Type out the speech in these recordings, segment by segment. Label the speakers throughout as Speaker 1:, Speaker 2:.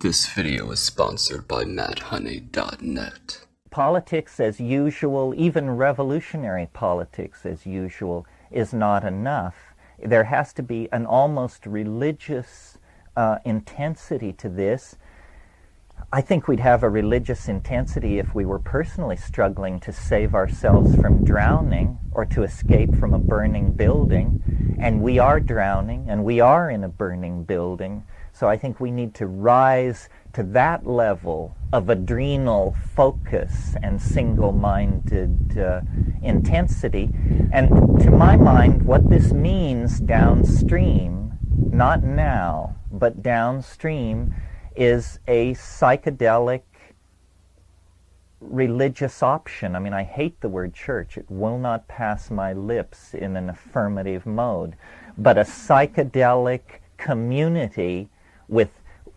Speaker 1: This video is sponsored by MattHoney.net.
Speaker 2: Politics as usual, even revolutionary politics as usual, is not enough. There has to be an almost religious intensity to this. I think we'd have a religious intensity if we were personally struggling to save ourselves from drowning or to escape from a burning building. And we are drowning, and we are in a burning building. So I think we need to rise to that level of adrenal focus and single-minded intensity. And to my mind, what this means downstream, not now, but downstream, is a psychedelic religious option. I mean, I hate the word church. It will not pass my lips in an affirmative mode. But a psychedelic community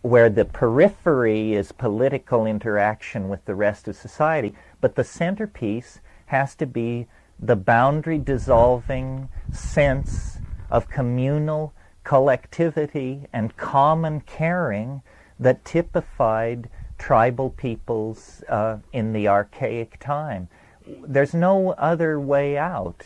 Speaker 2: where the periphery is political interaction with the rest of society, but the centerpiece has to be the boundary-dissolving sense of communal collectivity and common caring that typified tribal peoples in the archaic time. There's no other way out.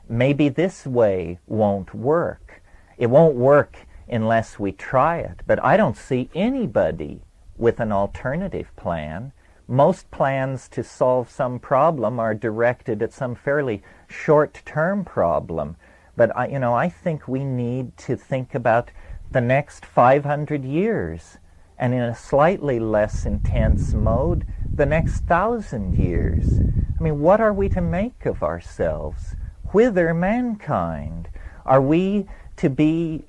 Speaker 2: Maybe this way won't work. It won't work unless we try it. But I don't see anybody with an alternative plan. Most plans to solve some problem are directed at some fairly short-term problem. But I think we need to think about the next 500 years, and in a slightly less intense mode, the next 1,000 years. I mean, what are we to make of ourselves? Whither mankind? Are we to be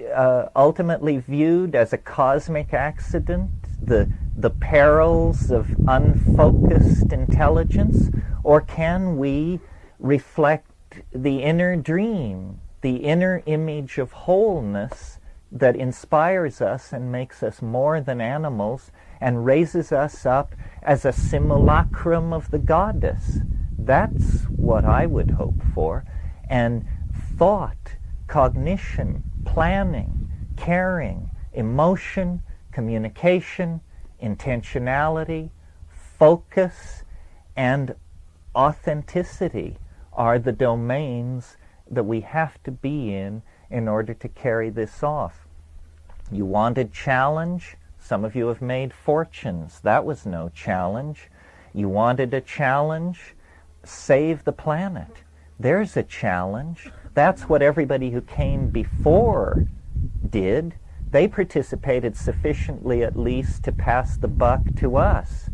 Speaker 2: ultimately viewed as a cosmic accident, the perils of unfocused intelligence? Or can we reflect the inner dream, the inner image of wholeness that inspires us and makes us more than animals and raises us up as a simulacrum of the goddess? That's what I would hope for. And thought, cognition, planning, caring, emotion, communication, intentionality, focus, and authenticity are the domains that we have to be in order to carry this off. You wanted challenge? Some of you have made fortunes. That was no challenge. You wanted a challenge? Save the planet. There's a challenge. That's what everybody who came before did. They participated sufficiently at least to pass the buck to us.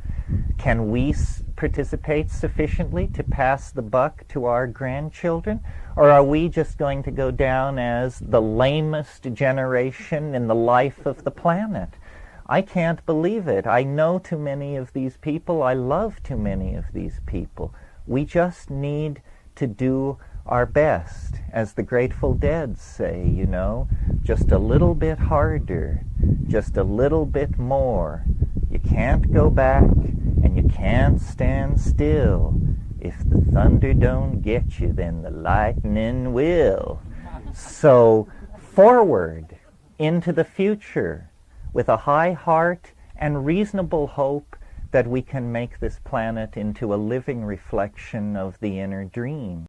Speaker 2: Can we participate sufficiently to pass the buck to our grandchildren? Or are we just going to go down as the lamest generation in the life of the planet? I can't believe it. I know too many of these people. I love too many of these people. We just need to do our best, as the Grateful Dead say, just a little bit harder, just a little bit more. You can't go back, and you can't stand still. If the thunder don't get you, then the lightning will. So, forward into the future with a high heart and reasonable hope that we can make this planet into a living reflection of the inner dream.